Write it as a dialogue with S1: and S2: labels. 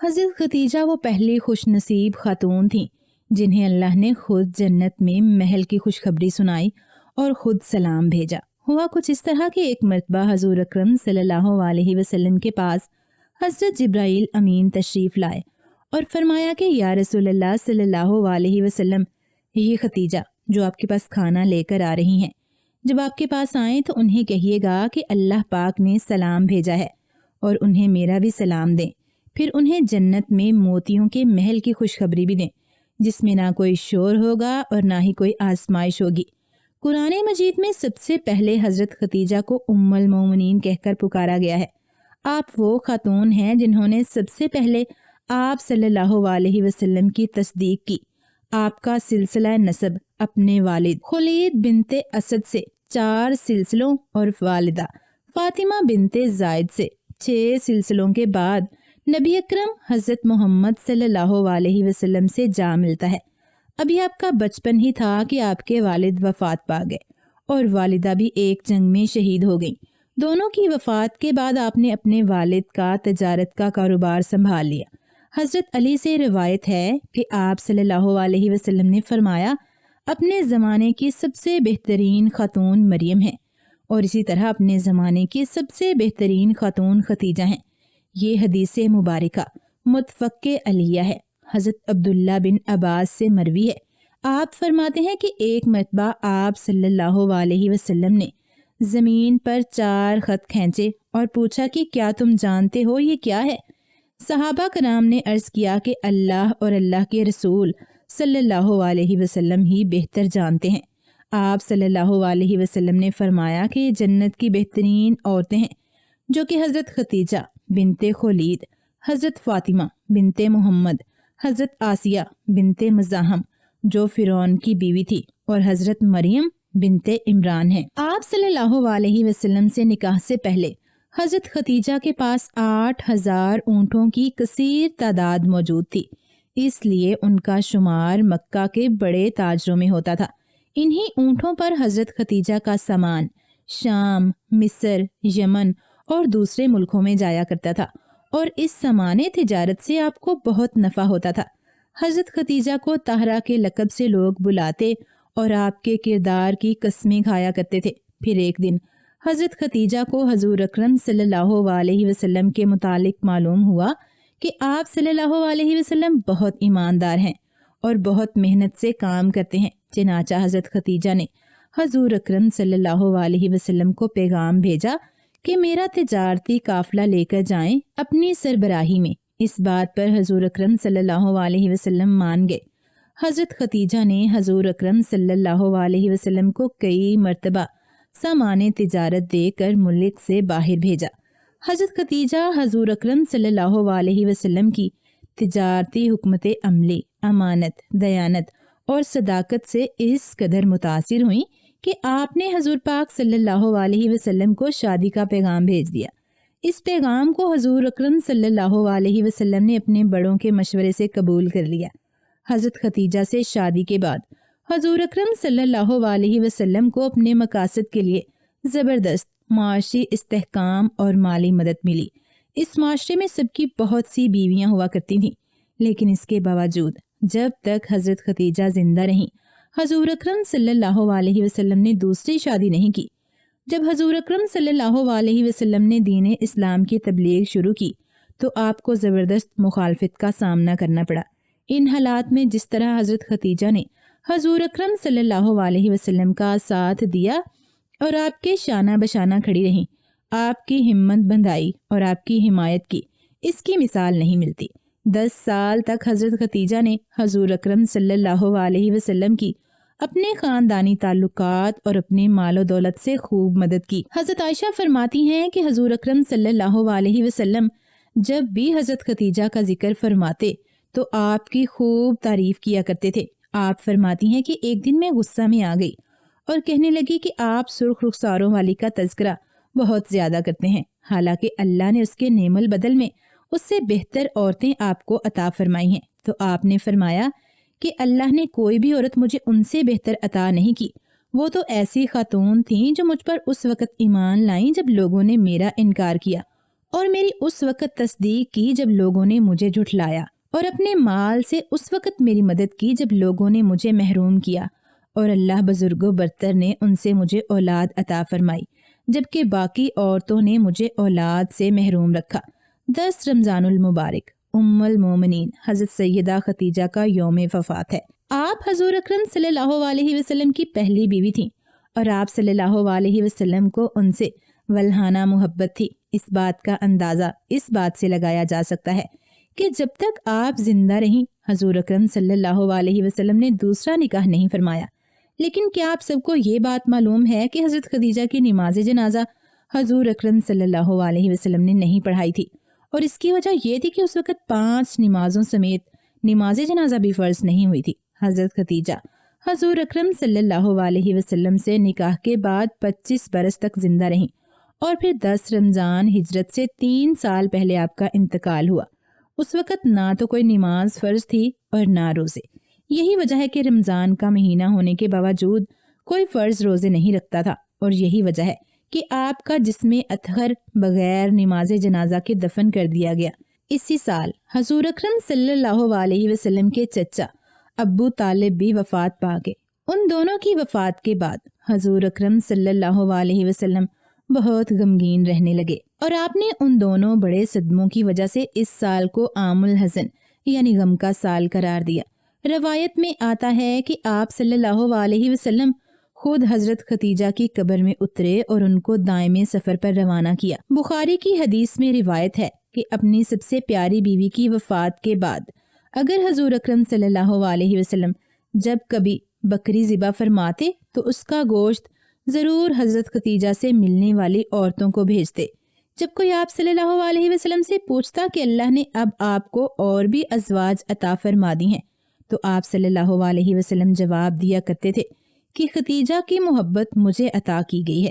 S1: حضرت خدیجہ وہ پہلی خوش نصیب خاتون تھیں جنہیں اللہ نے خود جنت میں محل کی خوشخبری سنائی اور خود سلام بھیجا۔ ہوا کچھ اس طرح کہ ایک مرتبہ حضور اکرم صلی اللہ علیہ وسلم کے پاس حضرت جبرائیل امین تشریف لائے اور فرمایا کہ یا رسول اللہ صلی اللہ علیہ وسلم، یہ خدیجہ جو آپ کے پاس کھانا لے کر آ رہی ہیں، جب آپ کے پاس آئیں تو انہیں کہیے گا کہ اللہ پاک نے سلام بھیجا ہے اور انہیں میرا بھی سلام دیں۔ پھر انہیں جنت میں موتیوں کے محل کی خوشخبری بھی دیں، جس میں نہ کوئی شور ہوگا اور نہ ہی کوئی آزمائش ہوگی۔ قرآن مجید میں سب سے پہلے حضرت خدیجہ کو ام المومنین کہہ کر پکارا گیا ہے۔ آپ وہ خاتون ہیں جنہوں نے سب سے پہلے آپ صلی اللہ علیہ وسلم کی تصدیق کی۔ آپ کا سلسلہ نسب اپنے والد خولید بنت اسد سے 4 سلسلوں اور والدہ فاطمہ بنت زائد سے 6 سلسلوں کے بعد نبی اکرم حضرت محمد صلی اللہ علیہ وسلم سے جا ملتا ہے۔ ابھی آپ کا بچپن ہی تھا کہ آپ کے والد وفات پا گئے اور والدہ بھی ایک جنگ میں شہید ہو گئیں۔ دونوں کی وفات کے بعد آپ نے اپنے والد کا تجارت کا کاروبار سنبھال لیا۔ حضرت علی سے روایت ہے کہ آپ صلی اللہ علیہ وسلم نے فرمایا، اپنے زمانے کی سب سے بہترین خاتون مریم ہیں اور اسی طرح اپنے زمانے کی سب سے بہترین خاتون خدیجہ ہیں۔ یہ حدیث مبارکہ متفق علیہ ہے، حضرت عبداللہ بن عباس سے مروی ہے۔ آپ فرماتے ہیں کہ ایک مرتبہ آپ صلی اللہ علیہ وسلم نے زمین پر 4 خط کھینچے اور پوچھا کہ کیا تم جانتے ہو یہ کیا ہے؟ صحابہ کرام نے عرض کیا کہ اللہ اور اللہ کے رسول صلی اللہ علیہ وسلم ہی بہتر جانتے ہیں۔ آپ صلی اللہ علیہ وسلم نے فرمایا کہ جنت کی بہترین عورتیں ہیں، جو کہ حضرت خدیجہ بنت خولید، حضرت فاطمہ بنت محمد، حضرت آسیہ بنت مزاحم جو فرعون کی بیوی تھی، اور حضرت مریم بنت عمران ہیں۔ آپ صلی اللہ علیہ وسلم سے نکاح سے پہلے حضرت خدیجہ کے پاس 8000 اونٹوں کی کثیر تعداد موجود تھی، اس لیے ان کا شمار مکہ کے بڑے تاجروں میں ہوتا تھا۔ انہی اونٹوں پر حضرت خدیجہ کا سامان شام، مصر، یمن اور دوسرے ملکوں میں جایا کرتا تھا، اور اس سامان تجارت سے آپ کو بہت نفع ہوتا تھا۔ حضرت خدیجہ کو طاہرہ کے لقب سے لوگ بلاتے اور آپ کے کردار کی قسمیں کھایا کرتے تھے۔ پھر ایک دن حضرت خدیجہ کو حضور اکرم صلی اللہ علیہ وسلم کے متعلق معلوم ہوا کہ آپ صلی اللہ علیہ وسلم بہت ایماندار ہیں اور بہت محنت سے کام کرتے ہیں۔ چنانچہ حضرت خدیجہ نے حضور اکرم صلی اللہ علیہ وسلم کو پیغام بھیجا کہ میرا تجارتی قافلہ لے کر جائیں اپنی سربراہی میں۔ اس بات پر حضور اکرم صلی اللہ علیہ وسلم مان گئے۔ حضرت خدیجہ نے حضور اکرم صلی اللہ علیہ وسلم کو کئی مرتبہ سامان تجارت دے کر ملک سے باہر بھیجا۔ حضرت خدیجہ حضور اکرم صلی اللہ علیہ وسلم کی تجارتی حکمت عملی، امانت، دیانت اور صداقت سے اس قدر متاثر ہوئیں کہ آپ نے حضور پاک صلی اللہ علیہ وسلم کو شادی کا پیغام بھیج دیا۔ اس پیغام کو حضور اکرم صلی اللہ علیہ وسلم نے اپنے بڑوں کے مشورے سے قبول کر لیا۔ حضرت خدیجہ سے شادی کے بعد حضور اکرم صلی اللہ علیہ وسلم کو اپنے مقاصد کے لیے زبردست معاشی استحکام اور مالی مدد ملی۔ اس معاشرے میں سب کی بہت سی بیویاں ہوا کرتی تھیں، لیکن اس کے باوجود جب تک حضرت خدیجہ زندہ رہیں حضور اکرم صلی اللہ علیہ وسلم نے دوسری شادی نہیں کی۔ جب حضور اکرم صلی اللہ علیہ وسلم نے دین اسلام کی تبلیغ شروع کی تو آپ کو زبردست مخالفت کا سامنا کرنا پڑا۔ ان حالات میں جس طرح حضرت خدیجہ نے حضور اکرم صلی اللہ علیہ وسلم کا ساتھ دیا اور آپ کے شانہ بشانہ کھڑی رہیں، آپ کی ہمت بندھائی اور آپ کی حمایت کی، اس کی مثال نہیں ملتی۔ 10 سال تک حضرت خدیجہ نے حضور اکرم صلی اللہ علیہ وسلم کی اپنے خاندانی تعلقات اور اپنے مال و دولت سے خوب مدد کی۔ حضرت عائشہ فرماتی ہیں کہ حضور اکرم صلی اللہ علیہ وسلم جب بھی حضرت خدیجہ کا ذکر فرماتے تو آپ کی خوب تعریف کیا کرتے تھے۔ آپ فرماتی ہیں کہ ایک دن میں غصہ میں آ گئی اور کہنے لگی کہ آپ سرخ رخساروں والی کا تذکرہ بہت زیادہ کرتے ہیں، حالانکہ اللہ نے اس کے نعم البدل میں اس سے بہتر عورتیں آپ کو عطا فرمائی ہیں۔ تو آپ نے فرمایا کہ اللہ نے کوئی بھی عورت مجھے ان سے بہتر عطا نہیں کی، وہ تو ایسی خاتون تھیں جو مجھ پر اس وقت ایمان لائیں جب لوگوں نے میرا انکار کیا اور میری اس وقت تصدیق کی جب لوگوں نے مجھے جھٹلایا، اور اپنے مال سے اس وقت میری مدد کی جب لوگوں نے مجھے محروم کیا، اور اللہ بزرگ و برتر نے ان سے مجھے اولاد عطا فرمائی جبکہ باقی عورتوں نے مجھے اولاد سے محروم رکھا۔ 10 رمضان المبارک ام المومنین حضرت سیدہ خدیجہ کا یوم وفات ہے۔ آپ حضور اکرم صلی اللہ علیہ وسلم کی پہلی بیوی تھیں اور آپ صلی اللہ علیہ وسلم کو ان سے ولہانہ محبت تھی۔ اس بات کا اندازہ اس بات سے لگایا جا سکتا ہے کہ جب تک آپ زندہ رہیں حضور اکرم صلی اللہ علیہ وسلم نے دوسرا نکاح نہیں فرمایا۔ لیکن کیا آپ سب کو یہ بات معلوم ہے کہ حضرت خدیجہ کی نماز جنازہ حضور اکرم صلی اللہ علیہ وسلم نے نہیں پڑھائی تھی، اور اس کی وجہ یہ تھی کہ اس وقت 5 نمازوں سمیت نماز جنازہ بھی فرض نہیں ہوئی تھی۔ حضرت خدیجہ حضور اکرم صلی اللہ علیہ وسلم سے نکاح کے بعد 25 برس تک زندہ رہیں، اور پھر 10 رمضان ہجرت سے 3 سال پہلے آپ کا انتقال ہوا۔ اس وقت نہ تو کوئی نماز فرض تھی اور نہ روزے۔ یہی وجہ ہے کہ رمضان کا مہینہ ہونے کے باوجود کوئی فرض روزے نہیں رکھتا تھا، اور یہی وجہ ہے کہ آپ کا جسم اطہر بغیر نماز جنازہ کے دفن کر دیا گیا۔ اسی سال حضور اکرم صلی اللہ علیہ وسلم کے چچا ابو طالب بھی وفات پا گئے۔ ان دونوں کی وفات کے بعد حضور اکرم صلی اللہ علیہ وسلم بہت غمگین رہنے لگے، اور آپ نے ان دونوں بڑے صدموں کی وجہ سے اس سال کو عام الحزن یعنی غم کا سال قرار دیا۔ روایت میں آتا ہے کہ آپ صلی اللہ علیہ وسلم خود حضرت خدیجہ کی قبر میں اترے اور ان کو دائمی سفر پر روانہ کیا۔ بخاری کی حدیث میں روایت ہے کہ اپنی سب سے پیاری بیوی کی وفات کے بعد اگر حضور اکرم صلی اللہ علیہ وسلم جب کبھی بکری ذبح فرماتے تو اس کا گوشت ضرور حضرت خدیجہ سے ملنے والی عورتوں کو بھیجتے۔ جب کوئی آپ صلی اللہ علیہ وسلم سے پوچھتا کہ اللہ نے اب آپ کو اور بھی ازواج عطا فرما دی ہیں، تو آپ صلی اللہ علیہ وسلم جواب دیا کرتے تھے کہ خدیجہ کی محبت مجھے عطا کی گئی ہے۔